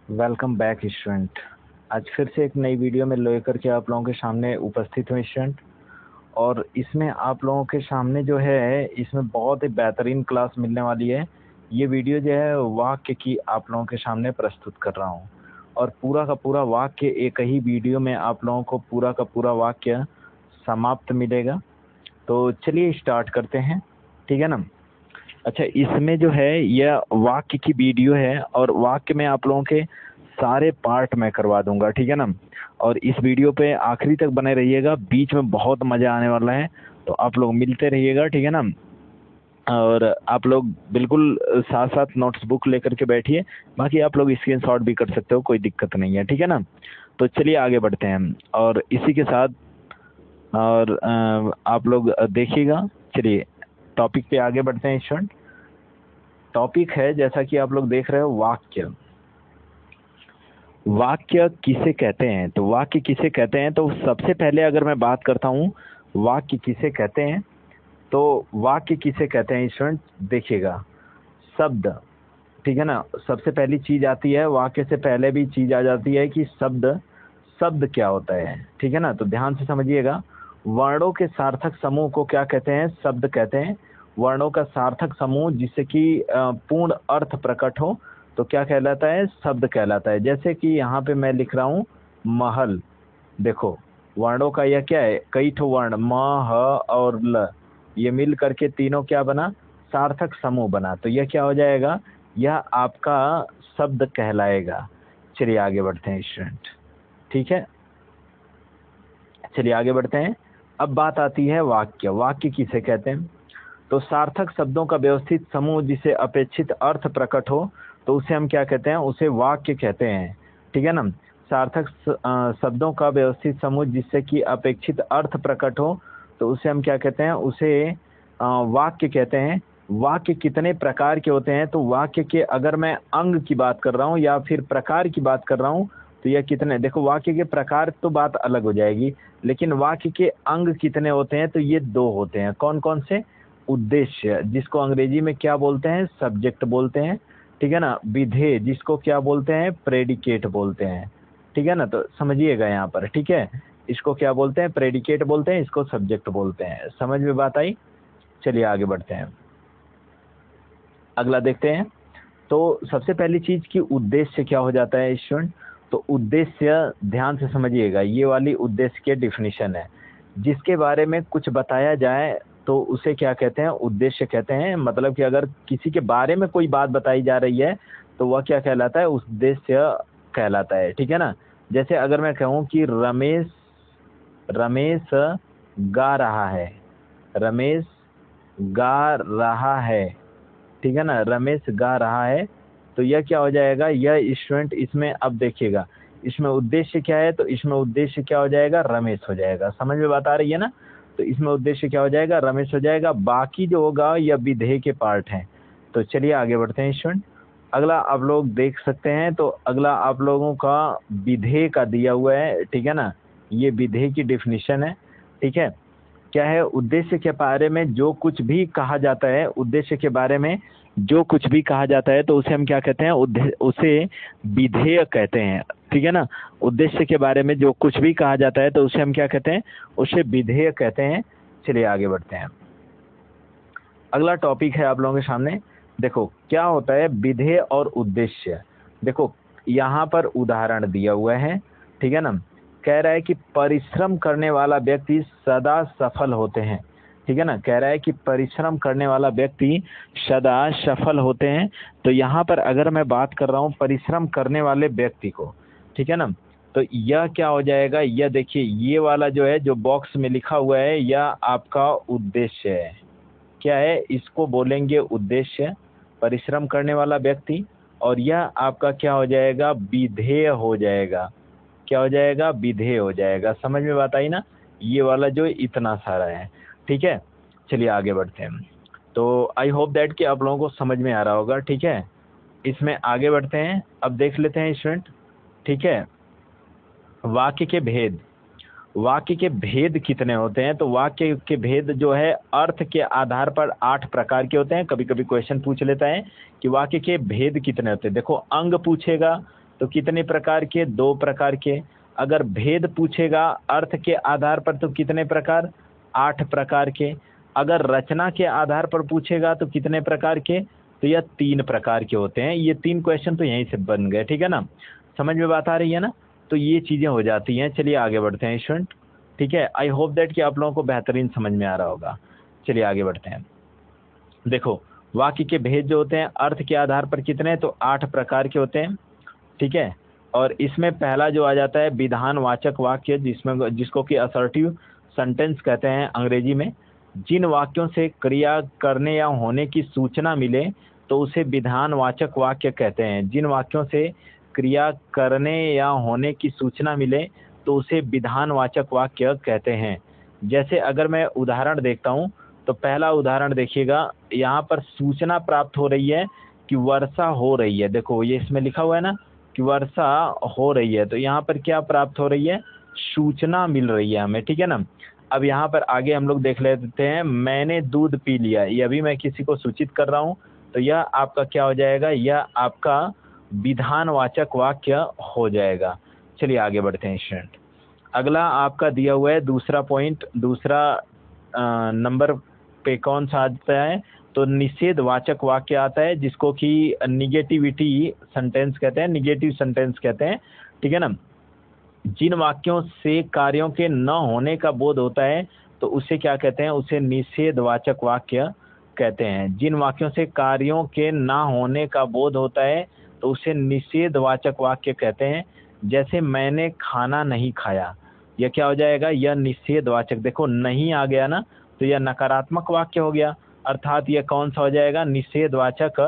Welcome back student. आज फिर से एक नई वीडियो में लेकर के आप लोगों के सामने उपस्थित हुए स्टूडेंट। और इसमें आप लोगों के सामने जो है इसमें बहुत ही बेहतरीन क्लास मिलने वाली है। ये वीडियो जो है वाक्य की आप लोगों के सामने प्रस्तुत कर रहा हूँ और पूरा का पूरा वाक्य एक ही वीडियो में आप लोगों को पूरा का पूरा वाक्य समाप्त मिलेगा। तो चलिए स्टार्ट करते हैं, ठीक है ना। अच्छा, इसमें जो है यह वाक्य की वीडियो है और वाक्य में आप लोगों के सारे पार्ट मैं करवा दूंगा, ठीक है ना। और इस वीडियो पे आखिरी तक बने रहिएगा, बीच में बहुत मजा आने वाला है। तो आप लोग मिलते रहिएगा, ठीक है ना। और आप लोग बिल्कुल साथ साथ नोट्स बुक लेकर के बैठिए, बाकी आप लोग स्क्रीनशॉट भी कर सकते हो, कोई दिक्कत नहीं है, ठीक है ना। तो चलिए आगे बढ़ते हैं और इसी के साथ और आप लोग देखिएगा। चलिए टॉपिक पे आगे बढ़ते हैं स्टूडेंट। टॉपिक है जैसा कि आप लोग देख रहे हो वाक्य। वाक्य किसे कहते हैं? तो वाक्य किसे कहते हैं, तो सबसे पहले अगर मैं बात करता हूँ वाक्य किसे कहते हैं, तो वाक्य किसे कहते हैं स्टूडेंट देखिएगा, शब्द, ठीक है ना। सबसे पहली चीज आती है, वाक्य से पहले भी चीज आ जाती है कि शब्द। शब्द क्या होता है, ठीक है ना। तो ध्यान से समझिएगा, वर्णों के सार्थक समूह को क्या कहते हैं? शब्द कहते हैं। वर्णों का सार्थक समूह जिससे कि पूर्ण अर्थ प्रकट हो तो क्या कहलाता है? शब्द कहलाता है। जैसे कि यहाँ पे मैं लिख रहा हूँ महल। देखो वर्णों का यह क्या है, कई ठो वर्ण म, ह और ल, ये मिल करके तीनों क्या बना? सार्थक समूह बना। तो यह क्या हो जाएगा? यह आपका शब्द कहलाएगा। चलिए आगे बढ़ते हैं स्टूडेंट, ठीक है। चलिए आगे बढ़ते हैं। अब बात आती है वाक्य। वाक्य किसे कहते हैं? तो सार्थक शब्दों का व्यवस्थित समूह जिसे अपेक्षित अर्थ प्रकट हो तो उसे हम क्या कहते हैं? उसे वाक्य कहते हैं, ठीक है ना। सार्थक शब्दों का व्यवस्थित समूह जिससे कि अपेक्षित अर्थ प्रकट हो तो उसे हम क्या कहते हैं? उसे वाक्य कहते हैं। वाक्य कितने प्रकार के होते हैं? तो वाक्य के अगर मैं अंग की बात कर रहा हूँ या फिर प्रकार की बात कर रहा हूँ तो यह कितने, देखो वाक्य के प्रकार तो बात अलग हो जाएगी, लेकिन वाक्य के अंग कितने होते हैं? तो ये दो होते हैं। कौन कौन से? उद्देश्य, जिसको अंग्रेजी में क्या बोलते हैं? सब्जेक्ट बोलते हैं, ठीक है ना। विधेय, जिसको क्या बोलते हैं? प्रेडिकेट बोलते हैं, ठीक है ना। तो समझिएगा यहाँ पर, ठीक है। इसको क्या बोलते हैं? प्रेडिकेट बोलते हैं, इसको सब्जेक्ट बोलते हैं। समझ में बात आई? चलिए आगे बढ़ते हैं, अगला देखते हैं। तो सबसे पहली चीज की उद्देश्य क्या हो जाता है स्टूडेंट? तो उद्देश्य ध्यान से समझिएगा, ये वाली उद्देश्य की डेफिनेशन है। जिसके बारे में कुछ बताया जाए तो उसे क्या कहते हैं? उद्देश्य कहते हैं। मतलब कि अगर किसी के बारे में कोई बात बताई जा रही है तो वह क्या कहलाता है? उद्देश्य कहलाता है, ठीक है ना। जैसे अगर मैं कहूँ कि रमेश रमेश गा रहा है, रमेश गा रहा है, ठीक है ना। रमेश गा रहा है, तो यह क्या हो जाएगा? यह स्टूडेंट इसमें अब देखिएगा, इसमें उद्देश्य क्या है? तो इसमें उद्देश्य क्या हो जाएगा? रमेश हो जाएगा। समझ में बात आ रही है ना। तो इसमें उद्देश्य क्या हो जाएगा? रमेश हो जाएगा। बाकी जो होगा यह विधेय के पार्ट हैं। तो चलिए आगे बढ़ते हैं स्टूडेंट। अगला आप लोग देख सकते हैं, तो अगला आप लोगों का विधेय का दिया हुआ है, ठीक है ना। ये विधेय की डेफिनेशन है, ठीक है। क्या है? उद्देश्य के बारे में जो कुछ भी कहा जाता है, उद्देश्य के बारे में जो कुछ भी कहा जाता है तो उसे हम क्या कहते हैं? उसे विधेय कहते हैं, ठीक है ना। उद्देश्य के बारे में जो कुछ भी कहा जाता है तो उसे हम क्या कहते हैं? उसे विधेय कहते हैं। चलिए आगे बढ़ते हैं। अगला टॉपिक है आप लोगों के सामने। देखो क्या होता है विधेय और उद्देश्य। देखो यहाँ पर उदाहरण दिया हुआ है, ठीक है ना। कह रहा है कि परिश्रम करने वाला व्यक्ति सदा सफल होते हैं, ठीक है ना। कह रहा है कि परिश्रम करने वाला व्यक्ति सदा सफल होते हैं। तो यहाँ पर अगर मैं बात कर रहा हूँ परिश्रम करने वाले व्यक्ति को, ठीक है ना, तो यह क्या हो जाएगा? यह देखिए ये वाला जो है जो बॉक्स में लिखा हुआ है यह आपका उद्देश्य है। क्या है? इसको बोलेंगे उद्देश्य, परिश्रम करने वाला व्यक्ति। और यह आपका क्या हो जाएगा? विधेय हो जाएगा। क्या हो जाएगा? विधेय हो जाएगा। समझ में बात आई ना। ये वाला जो इतना सारा है, ठीक है। चलिए आगे बढ़ते हैं। तो आई होप दैट कि आप लोगों को समझ में आ रहा होगा, ठीक है। इसमें आगे बढ़ते हैं। अब देख लेते हैं स्टूडेंट, ठीक है। वाक्य के भेद। वाक्य के भेद कितने होते हैं? तो वाक्य के भेद जो है अर्थ के आधार पर 8 प्रकार के होते हैं। कभी कभी क्वेश्चन पूछ लेता है कि वाक्य के भेद कितने होते हैं। देखो अंग पूछेगा तो कितने प्रकार के? 2 प्रकार के। अगर भेद पूछेगा अर्थ के आधार पर तो कितने प्रकार? 8 प्रकार के। अगर रचना के आधार पर पूछेगा तो कितने प्रकार के? तो यह 3 प्रकार के होते हैं। ये 3 क्वेश्चन तो यहीं से बन गए, ठीक है ना? समझ में बात आ रही है ना? तो ये चीज़ें हो जाती हैं। चलिए आगे बढ़ते हैं स्टूडेंट, ठीक है। आई होप दैट कि आप लोगों को बेहतरीन समझ में आ रहा होगा। चलिए आगे बढ़ते हैं। देखो, वाक्य के भेद जो होते हैं अर्थ के आधार पर कितने? तो 8 प्रकार के होते हैं, ठीक है। और इसमें पहला जो आ जाता है विधानवाचक वाक्य, जिसको कि असर्टिव सेंटेंस कहते हैं अंग्रेजी में। जिन वाक्यों से क्रिया करने या होने की सूचना मिले तो उसे विधानवाचक वाक्य कहते हैं। जिन वाक्यों से क्रिया करने या होने की सूचना मिले तो उसे विधानवाचक वाक्य कहते हैं। जैसे अगर मैं उदाहरण देखता हूँ तो पहला उदाहरण देखिएगा, यहाँ पर सूचना प्राप्त हो रही है कि वर्षा हो रही है। देखो ये इसमें लिखा हुआ है ना कि वर्षा हो रही है, तो यहाँ पर क्या प्राप्त हो रही है? सूचना मिल रही है हमें, ठीक है ना। अब यहाँ पर आगे हम लोग देख लेते हैं, मैंने दूध पी लिया, ये अभी मैं किसी को सूचित कर रहा हूँ, तो यह आपका क्या हो जाएगा? यह आपका विधानवाचक वाक्य हो जाएगा। चलिए आगे बढ़ते हैं स्टूडेंट। अगला आपका दिया हुआ है दूसरा पॉइंट, दूसरा नंबर पे कौन सा आता है? तो निषेधवाचक वाक्य आता है, जिसको कि निगेटिविटी सेंटेंस कहते हैं, निगेटिव सेंटेंस कहते हैं, ठीक है ना। जिन वाक्यों से कार्यों के न होने का बोध होता है तो उसे क्या कहते हैं? उसे निषेधवाचक वाक्य कहते हैं। जिन वाक्यों से कार्यों के न होने का बोध होता है तो उसे निषेधवाचक वाक्य कहते हैं। जैसे मैंने खाना नहीं खाया, यह क्या हो जाएगा? यह निषेधवाचक। देखो नहीं आ गया ना, तो यह नकारात्मक वाक्य हो गया, अर्थात यह कौन सा हो जाएगा? निषेधवाचक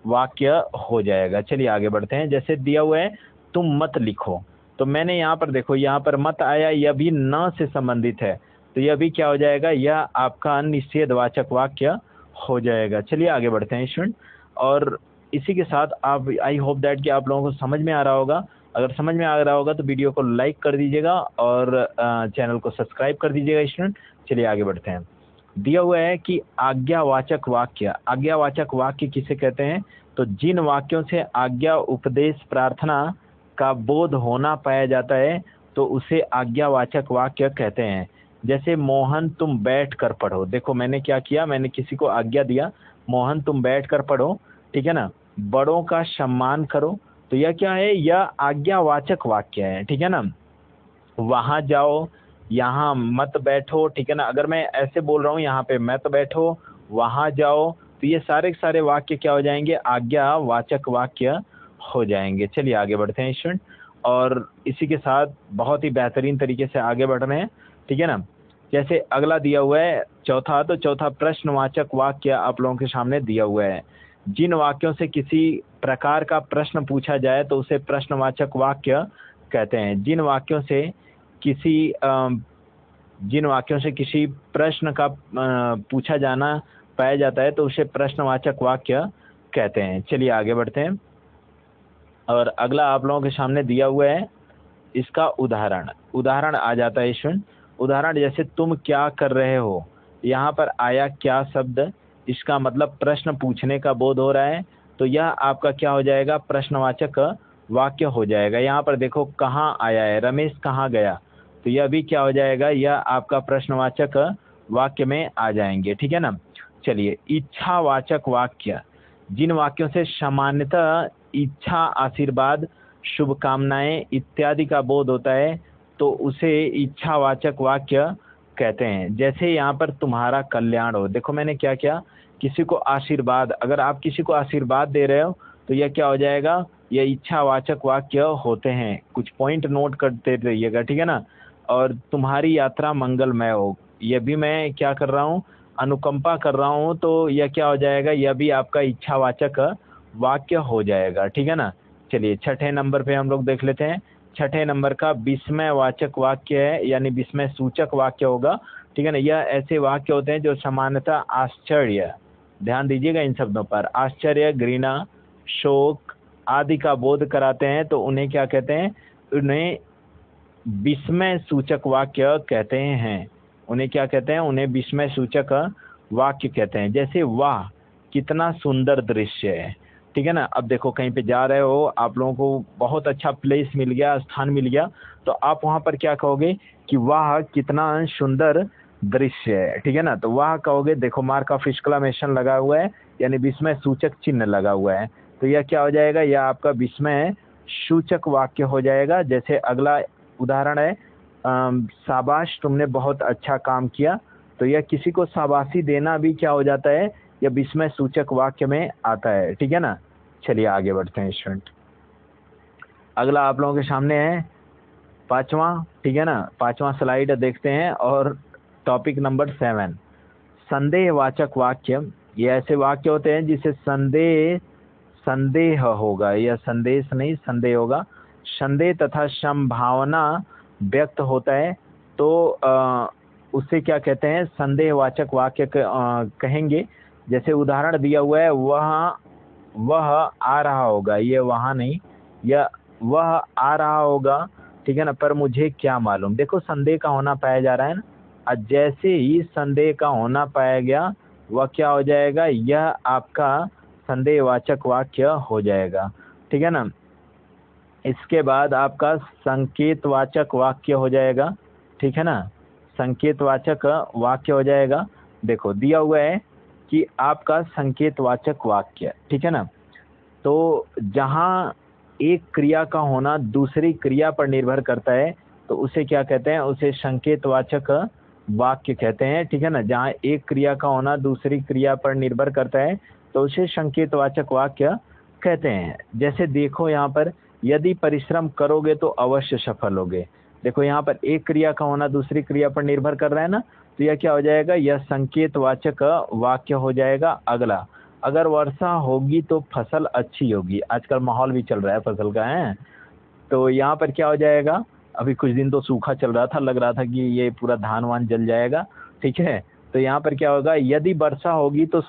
वाक्य हो जाएगा। चलिए आगे बढ़ते हैं। जैसे दिया हुआ है तुम मत लिखो, तो मैंने यहाँ पर देखो, यहाँ पर मत आया, यह भी न से संबंधित है, तो यह भी क्या हो जाएगा? यह आपका निषेधवाचक वाक्य हो जाएगा। चलिए आगे बढ़ते हैं स्टूडेंट। और इसी के साथ आप, आई होप दैट कि आप लोगों को समझ में आ रहा होगा। अगर समझ में आ रहा होगा तो वीडियो को लाइक कर दीजिएगा और चैनल को सब्सक्राइब कर दीजिएगा स्टूडेंट। चलिए आगे बढ़ते हैं। दिया हुआ है कि आज्ञावाचक वाक्य, आज्ञावाचक वाक्य किसे कहते हैं? तो जिन वाक्यों से आज्ञा, उपदेश, प्रार्थना का बोध होना पाया जाता है तो उसे आज्ञावाचक वाक्य कहते हैं। जैसे मोहन तुम बैठ कर पढ़ो, देखो मैंने क्या किया? मैंने किसी को आज्ञा दिया, मोहन तुम बैठ कर पढ़ो, ठीक है ना। बड़ों का सम्मान करो, तो यह क्या है? यह आज्ञावाचक वाक्य है, ठीक है ना। वहाँ जाओ, यहाँ मत बैठो, ठीक है ना। अगर मैं ऐसे बोल रहा हूँ यहाँ पे मत बैठो, वहाँ जाओ, तो ये सारे के सारे वाक्य क्या हो जाएंगे? आज्ञावाचक वाक्य हो जाएंगे। चलिए आगे बढ़ते हैं स्टूडेंट। और इसी के साथ बहुत ही बेहतरीन तरीके से आगे बढ़ रहे हैं, ठीक है ना। जैसे अगला दिया हुआ है चौथा, तो चौथा प्रश्नवाचक वाक्य आप लोगों के सामने दिया हुआ है। जिन वाक्यों से किसी प्रकार का प्रश्न पूछा जाए तो उसे प्रश्नवाचक वाक्य कहते हैं। जिन वाक्यों से किसी प्रश्न का पूछा जाना पाया जाता है तो उसे प्रश्नवाचक वाक्य कहते हैं। चलिए आगे बढ़ते हैं। और अगला आप लोगों के सामने दिया हुआ है इसका उदाहरण आ जाता है स्टूडेंट। उदाहरण जैसे तुम क्या कर रहे हो, यहाँ पर आया क्या शब्द, इसका मतलब प्रश्न पूछने का बोध हो रहा है, तो यह आपका क्या हो जाएगा? प्रश्नवाचक वाक्य हो जाएगा। यहाँ पर देखो कहाँ आया है, रमेश कहाँ गया, तो यह भी क्या हो जाएगा? यह आपका प्रश्नवाचक वाक्य में आ जाएंगे, ठीक है ना। चलिए इच्छावाचक वाक्य, जिन वाक्यों से सामान्यतः इच्छा, आशीर्वाद, शुभकामनाएं इत्यादि का बोध होता है तो उसे इच्छावाचक वाक्य कहते हैं। जैसे यहाँ पर तुम्हारा कल्याण हो, देखो मैंने क्या किया? किसी को आशीर्वाद, अगर आप किसी को आशीर्वाद दे रहे हो तो यह क्या हो जाएगा? यह इच्छावाचक वाक्य होते हैं। कुछ पॉइंट नोट करते रहिएगा, ठीक है ना। और तुम्हारी यात्रा मंगलमय हो, यह भी मैं क्या कर रहा हूँ? अनुकंपा कर रहा हूँ, तो यह क्या हो जाएगा? यह भी आपका इच्छावाचक वाक्य हो जाएगा, ठीक है ना। चलिए छठे नंबर पे हम लोग देख लेते हैं। छठे नंबर का विस्मयवाचक वाक्य है, यानी विस्मय सूचक वाक्य होगा, ठीक है ना। यह ऐसे वाक्य होते हैं जो सामान्यतः आश्चर्य, ध्यान दीजिएगा इन शब्दों पर, आश्चर्य, घृणा, शोक आदि का बोध कराते हैं तो उन्हें क्या कहते हैं? उन्हें विस्मय सूचक वाक्य कहते हैं। उन्हें क्या कहते हैं? उन्हें विस्मय सूचक वाक्य कहते हैं। जैसे वाह कितना सुंदर दृश्य है, ठीक है ना। अब देखो कहीं पे जा रहे हो, आप लोगों को बहुत अच्छा प्लेस मिल गया, स्थान मिल गया, तो आप वहाँ पर क्या कहोगे कि वाह कितना सुंदर दृश्य है, ठीक है ना। तो वाह कहोगे, देखो मार्क ऑफ एक्सक्लेमेशन लगा हुआ है, यानी विस्मय सूचक चिन्ह लगा हुआ है, तो यह क्या हो जाएगा, यह आपका विस्मय सूचक वाक्य हो जाएगा। जैसे अगला उदाहरण है, शाबाश तुमने बहुत अच्छा काम किया, तो यह किसी को शाबाशी देना भी क्या हो जाता है, यह विस्मय सूचक वाक्य में आता है, ठीक है ना। चलिए आगे बढ़ते हैं स्टूडेंट। अगला आप लोगों के सामने है पांचवा, ठीक है ना, पांचवा स्लाइड देखते हैं, और टॉपिक नंबर 7, संदेहवाचक वाक्य। ये ऐसे वाक्य होते हैं जिसे संदेह होगा, यह संदेश नहीं संदेह होगा, संदेह तथा संभावना व्यक्त होता है, तो उससे क्या कहते हैं, संदेहवाचक वाक्य कहेंगे। जैसे उदाहरण दिया हुआ है, वह आ रहा होगा, ये वहाँ नहीं, या वह आ रहा होगा, ठीक है ना, पर मुझे क्या मालूम। देखो संदेह का होना पाया जा रहा है ना, और जैसे ही संदेह का होना पाया गया, वह क्या हो जाएगा, यह आपका संदेहवाचक वाक्य हो जाएगा, ठीक है ना। इसके बाद आपका संकेतवाचक वाक्य हो जाएगा, ठीक है ना, संकेतवाचक वाक्य हो जाएगा। देखो दिया हुआ है कि आपका संकेतवाचक वाक्य, ठीक है ना, तो जहाँ एक क्रिया का होना दूसरी क्रिया पर निर्भर करता है, तो उसे क्या कहते हैं, उसे संकेतवाचक वाक्य कहते हैं, ठीक है ना। जहाँ एक क्रिया का होना दूसरी क्रिया पर निर्भर करता है, तो उसे संकेतवाचक वाक्य कहते हैं। जैसे देखो यहाँ पर, यदि परिश्रम करोगे तो अवश्य सफल होगे। देखो यहाँ पर एक क्रिया का होना दूसरी क्रिया पर निर्भर कर रहा है ना, तो यह क्या हो जाएगा, यह संकेतवाचक वाक्य हो जाएगा। अगला, अगर वर्षा होगी तो फसल अच्छी होगी, आजकल माहौल भी चल रहा है फसल का है, तो यहाँ पर क्या हो जाएगा, अभी कुछ दिन तो सूखा चल रहा था, लग रहा था कि ये पूरा धान वान जल जाएगा, ठीक है, तो यहाँ पर क्या होगा, यदि वर्षा होगी तो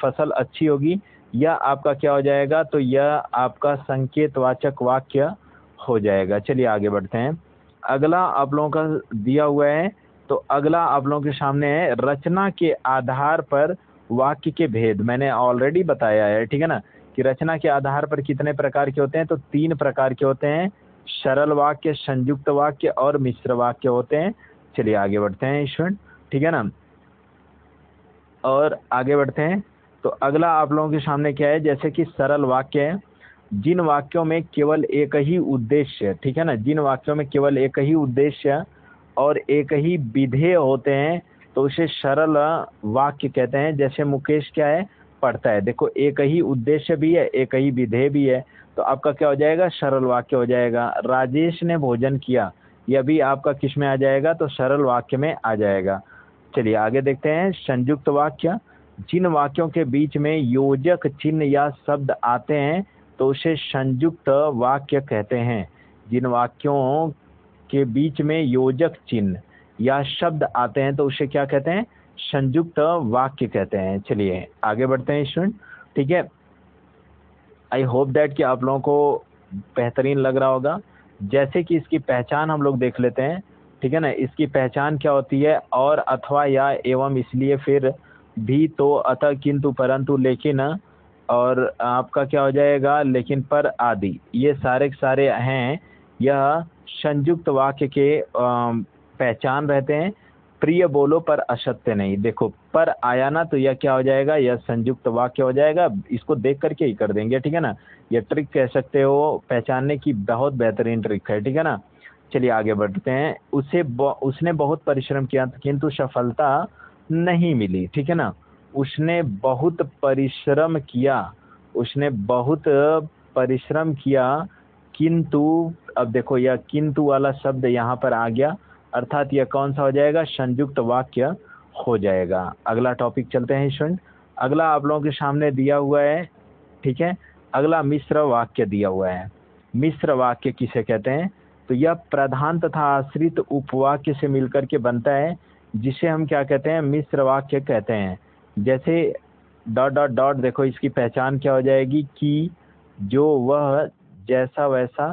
फसल अच्छी होगी, यह आपका क्या हो जाएगा, तो यह आपका संकेतवाचक वाक्य हो जाएगा। चलिए आगे बढ़ते हैं। अगला आप लोगों का दिया हुआ है, तो अगला आप लोगों के सामने है, रचना के आधार पर वाक्य के भेद। मैंने ऑलरेडी बताया है, ठीक है ना, कि रचना के आधार पर कितने प्रकार के होते हैं, तो 3 प्रकार के होते हैं, सरल वाक्य, संयुक्त वाक्य और मिश्र वाक्य होते हैं। चलिए आगे बढ़ते हैं स्टूडेंट, ठीक है ना, और आगे बढ़ते हैं। तो अगला आप लोगों के सामने क्या है, जैसे कि सरल वाक्य है, जिन वाक्यों में केवल एक ही उद्देश्य, ठीक है ना, जिन वाक्यों में केवल एक ही उद्देश्य और एक ही विधेय होते हैं, तो उसे सरल वाक्य कहते हैं। जैसे मुकेश क्या है, पढ़ता है, देखो एक ही उद्देश्य भी है, एक ही विधेय भी है, तो आपका क्या हो जाएगा, सरल वाक्य हो जाएगा। राजेश ने भोजन किया, यह भी आपका किस में आ जाएगा, तो सरल वाक्य में आ जाएगा। चलिए आगे देखते हैं, संयुक्त वाक्य। जिन वाक्यों के बीच में योजक चिन्ह या शब्द आते हैं, तो उसे संयुक्त वाक्य कहते हैं। जिन वाक्यों के बीच में योजक चिन्ह या शब्द आते हैं, तो उसे क्या कहते हैं, संयुक्त वाक्य कहते हैं। चलिए आगे बढ़ते हैं स्टूडेंट, ठीक है। आई होप दैट कि आप लोगों को बेहतरीन लग रहा होगा। जैसे कि इसकी पहचान हम लोग देख लेते हैं, ठीक है ना। इसकी पहचान क्या होती है, और, अथवा, या, एवं, इसलिए, फिर, भी, तो, अतः, किंतु, परंतु, लेकिन, और आपका क्या हो जाएगा, लेकिन, पर, आदि, ये सारे के सारे हैं, यह संयुक्त वाक्य के पहचान रहते हैं। प्रिय बोलो पर असत्य नहीं, देखो पर आया ना, तो यह क्या हो जाएगा, यह संयुक्त वाक्य हो जाएगा। इसको देख करके ही कर देंगे, ठीक है ना, यह ट्रिक कह सकते हो, पहचानने की बहुत बेहतरीन ट्रिक है, ठीक है ना। चलिए आगे बढ़ते हैं। उसने बहुत परिश्रम किया किंतु सफलता नहीं मिली, ठीक है ना। उसने बहुत परिश्रम किया, उसने बहुत परिश्रम किया, किंतु, अब देखो यह किंतु वाला शब्द यहाँ पर आ गया, अर्थात यह कौन सा हो जाएगा, संयुक्त वाक्य हो जाएगा। अगला टॉपिक चलते हैं स्टूडेंट। अगला आप लोगों के सामने दिया हुआ है, ठीक है, अगला मिश्र वाक्य दिया हुआ है। मिश्र वाक्य किसे कहते हैं, तो यह प्रधान तथा आश्रित उपवाक्य से मिलकर के बनता है, जिसे हम क्या कहते हैं, मिश्र वाक्य कहते हैं। जैसे डॉट डॉट डॉट, देखो इसकी पहचान क्या हो जाएगी, कि जो, वह, जैसा वैसा,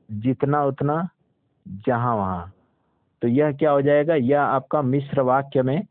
जितना उतना, जहां वहां, तो यह क्या हो जाएगा, यह आपका मिश्र वाक्य में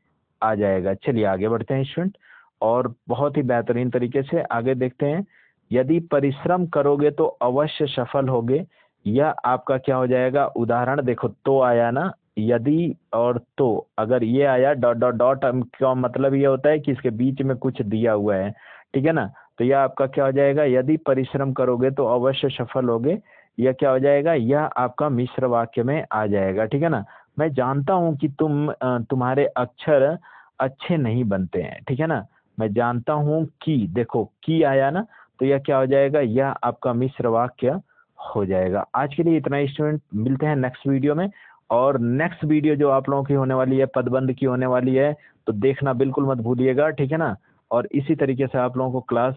आ जाएगा। चलिए आगे बढ़ते हैं स्टूडेंट, और बहुत ही बेहतरीन तरीके से आगे देखते हैं। यदि परिश्रम करोगे तो अवश्य सफल होगे। यह आपका क्या हो जाएगा, उदाहरण देखो, तो आया ना, यदि और तो, अगर ये आया डॉट डॉट डॉट, का मतलब ये होता है कि इसके बीच में कुछ दिया हुआ है, ठीक है ना। तो यह आपका क्या हो जाएगा, यदि परिश्रम करोगे तो अवश्य सफल होगे। यह क्या हो जाएगा, यह आपका मिश्र वाक्य में आ जाएगा, ठीक है ना। मैं जानता हूं कि तुम्हारे अक्षर अच्छे नहीं बनते हैं, ठीक है ना। मैं जानता हूं कि, देखो कि आया ना, तो यह क्या हो जाएगा, यह आपका मिश्र वाक्य हो जाएगा। आज के लिए इतना ही स्टूडेंट, मिलते हैं नेक्स्ट वीडियो में। और नेक्स्ट वीडियो जो आप लोगों की होने वाली है, पदबंध की होने वाली है, तो देखना बिल्कुल मत भूलिएगा, ठीक है ना। और इसी तरीके से आप लोगों को क्लास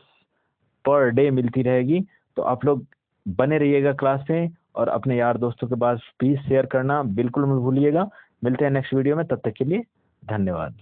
पर डे मिलती रहेगी, तो आप लोग बने रहिएगा क्लास में, और अपने यार दोस्तों के पास प्लीज शेयर करना बिल्कुल मत भूलिएगा। मिलते हैं नेक्स्ट वीडियो में, तब तक के लिए धन्यवाद।